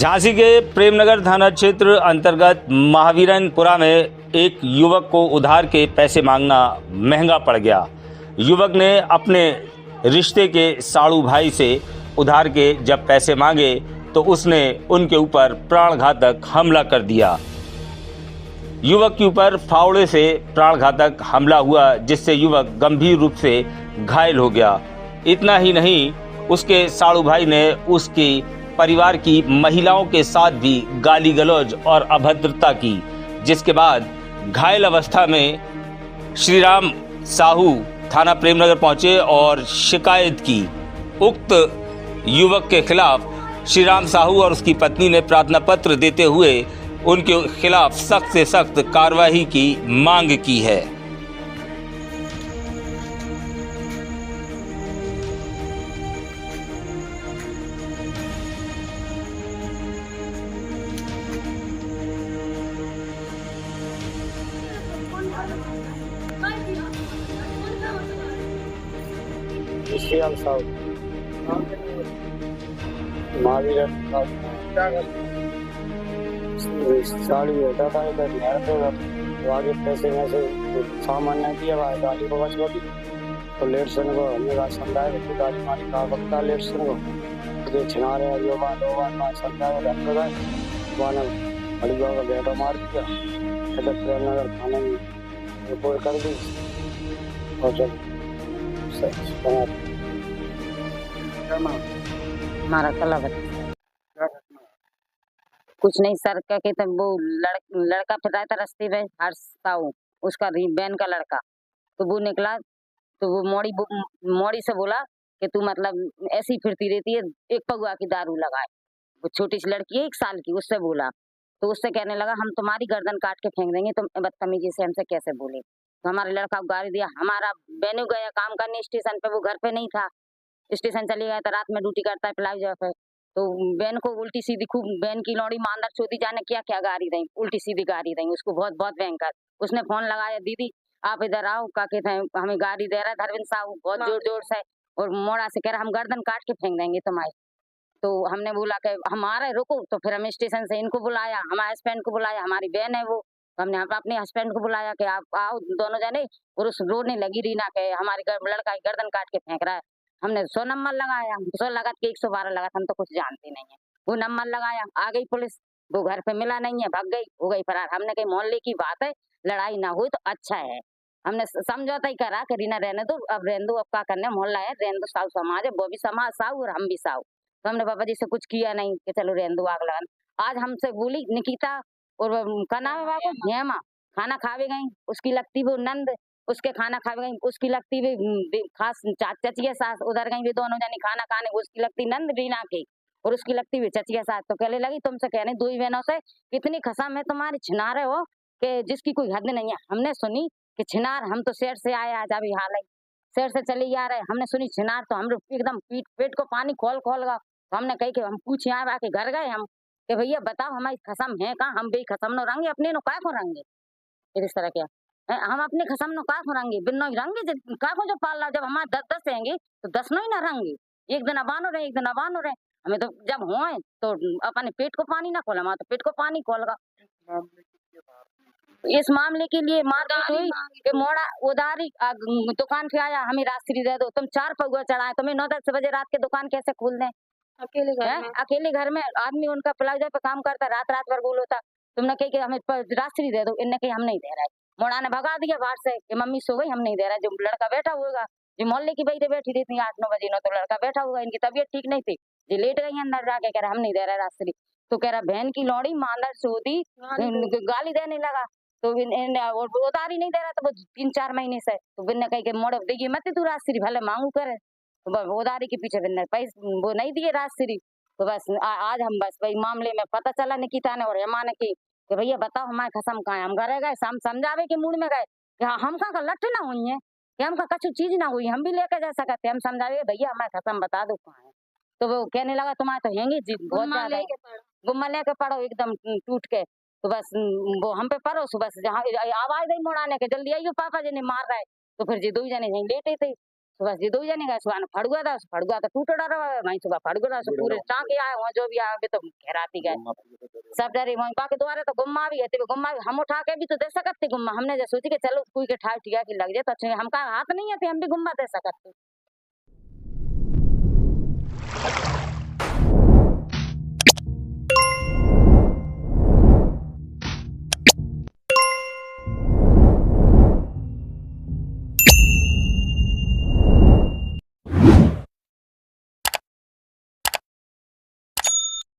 झांसी के प्रेमनगर थाना क्षेत्र अंतर्गत महावीरनपुरा में एक युवक को उधार के पैसे मांगना महंगा पड़ गया। युवक ने अपने रिश्ते के साड़ू भाई से उधार के जब पैसे मांगे तो उसने उनके ऊपर प्राणघातक हमला कर दिया। युवक के ऊपर फावड़े से प्राणघातक हमला हुआ, जिससे युवक गंभीर रूप से घायल हो गया। इतना ही नहीं, उसके साड़ू भाई ने उसकी परिवार की महिलाओं के साथ भी गाली गलौज और अभद्रता की, जिसके बाद घायल अवस्था में श्रीराम साहू थाना प्रेमनगर पहुंचे और शिकायत की। उक्त युवक के खिलाफ श्रीराम साहू और उसकी पत्नी ने प्रार्थना पत्र देते हुए उनके खिलाफ सख्त से सख्त कार्रवाई की मांग की है। श्रीराम साहू महावीर साड़ी होता था इधर नहर पे, तो आगे पैसे में से सामान नहीं दिया भाई गाड़ी को बच गई तो लेट सुन को हमने बात समझाया कि गाड़ी मालिक का वक्ता लेट सुन को जो छिना रहे जो बात समझाया डॉक्टर है वाना बड़ी बाबा का बेटा मार दिया। इधर प्रेमनगर थाने में रिपोर्ट कर दी और जब हमारा कला कुछ नहीं सर, क्या कहते वो लड़का फिर रहा था रास्ते में, हर्ष साहू उसका बहन का लड़का, तो वो निकला तो वो मोड़ी से बोला कि तू मतलब ऐसी फिरती रहती है, एक पगुआ की दारू लगाए। वो छोटी सी लड़की है 1 साल की, उससे बोला तो उससे कहने लगा हम तुम्हारी गर्दन काट के फेंक देंगे, तुम बदतमीजी से हमसे कैसे बोले। तो हमारे लड़का को गाली दिया। हमारा बहनू गया काम करने स्टेशन पे, वो घर पे नहीं था, स्टेशन चली गया, तो रात में ड्यूटी करता है प्लाई जगह पे। तो बहन को उल्टी सीधी खूब, बहन की लौड़ी मांदर चोदी जाने क्या क्या गाड़ी दें, उल्टी सीधी गाड़ी दें उसको, बहुत बहुत भयंकर। उसने फोन लगाया, दीदी आप इधर आओ, क्या कहते हैं हमें गाड़ी दे रहा है धरविंद साहू बहुत जोर जोर से, और मोड़ा से कह रहा हम गर्दन काट के फेंक देंगे तुम्हारी। तो हमने बोला कि हमारे रुको, तो फिर हम स्टेशन से इनको बुलाया, हमारे हस्बैंड को बुलाया, हमारी बहन है वो, तो हमने अपने हस्बैंड को बुलाया कि आप आओ दोनों जने, और उस रोने लगी रीना के हमारे लड़का गर्दन काट के फेंक रहा है। हमने 100 नंबर लगाया, 100 लगा के 112 लगा, हम तो कुछ जानते नहीं है। वो नंबर लगाया, आ गई पुलिस, वो घर पे मिला नहीं है, भाग गई, हो गई फरार। हमने कही मोहल्ले की बात है, लड़ाई ना हुई तो अच्छा है। हमने समझौता ही करा कि रीना रहने दो, अब रहने दो, अब क्या करने, मोहल्ला है, रहने दो, साहू समाज है, वो भी समाज साहू और हम भी साहू। तो हमने पापा जी से कुछ किया नहीं कि चलो रहने दो, आग लगान। आज हमसे बोली निकिता और का नाम है बाबू हेमा, खाना खावे गई, उसकी लगती वो नंद, उसके खाना खा गई, उसकी लगती भी खास चचिया सास उधर गई, भी दोनों जनी खाना खाने, उसकी लगती नंद रीना की और उसकी लगती भी चचिया सास। तो कहने लगी तुमसे कहने 2 ही बहनों से कितनी खसम है तुम्हारी, छिनारे हो कि जिसकी कोई हद नहीं है। हमने सुनी कि छिनार, हम तो शहर से आए, आज अभी हाल है शहर से चले आ रहे, हमने सुनी छिनार, तो हम लोग एकदम पेट को पानी खोल गया। तो हमने कही कि हम पूछे आए आके घर गए हम कि भैया बताओ हमारी खसम है कहाँ, हम भी खसम नो रंगे अपने नो काय को रंगे, इस तरह क्या हम अपने खसम नो का रंगे बिन्नो ही रंगे का को जो पाल रहा, जब हमारे 10 रहेंगे तो 10 नो ही ना रंगे, एक दिन अबानो रहे एक दिन अबानो रहे। हमें तो जब हुए तो अपने पेट को पानी ना खोला, हमारा तो पेट को पानी खोलगा। इस मामले के लिए मारपीट हुई कि मोड़ा उधारी दुकान पे आया, हमें रास्त्री दे दो, तुम 4 पगुआ चढ़ाए, तुम्हें 9-10 बजे रात के दुकान कैसे खोल दें अकेले घर में आदमी उनका प्लाजा पे काम करता, रात भर बोल होता। तुमने कही कि हमें रास्त्री दे दो, इनने कही हम नहीं दे रहे। मोड़ा ने भगा दिया बाहर से कि मम्मी सो गई, हम नहीं दे रहा। जो लड़का बैठा होगा, जो मोहल्ले की बहरें बैठी रहती 8-9 बजे नो, तो लड़का बैठा होगा, इनकी तबीयत ठीक नहीं थी, जी लेट गई अंदर जाके, कह रहा हम नहीं दे रहे रास्त्री। तो कह रहा बहन की लौड़ी मांदर सोदी गाली देने लगा, तो उधारी नहीं दे रहा था वो 3-4 महीने से। तो बिन्ने कही कि मोड़ देखिए मत तू रास्त्री भले मांगू करे, तो उधारी के पीछे बिन्ने पैसे वो नहीं दिए रास्त्री। तो बस आज हम बस भाई मामले में पता चला निकिता ने और हेमा ने की कि भैया बताओ हमारे खसम कहाँ है। हम घरे गए, हम समझावे के मूड में गए कि हाँ हम कहाँ लठ ना हुई है, कि हमका कछु चीज ना हुई, हम भी लेके जा सकते। हम समझावे भैया हमारे खसम बता दो कहाँ है। तो वो कहने लगा तुम्हारे तो हैंगी जी बहुत ज्यादा, गुम्मा लेके पढ़ो एकदम टूट के। तो बस वो हम पे पढ़ो, बस जहाँ आवाज नहीं मुड़ाने के, जल्दी आइयो पापा जी ने मार रहा है। तो फिर जी 2 जने यहीं लेटे थे। सुबह जी 2 जने गए, सुबह फड़ुआ था टूट रहा है वहीं, सुबह फड़ुआ था पूरे टाँके आए वहाँ, जो भी आए वे तो घेराती गए सब डरे वहीं। बाकी द्वारे तो गुम्मा भी है, तो गुम्मा हम उठा के भी तो दे सकते गुम्मा, हमने जो सोची कि चलो कोई के ठाई ठिया की लग जाए तो अच्छे, हम का हाथ नहीं है हम भी गुम्मा दे सकते।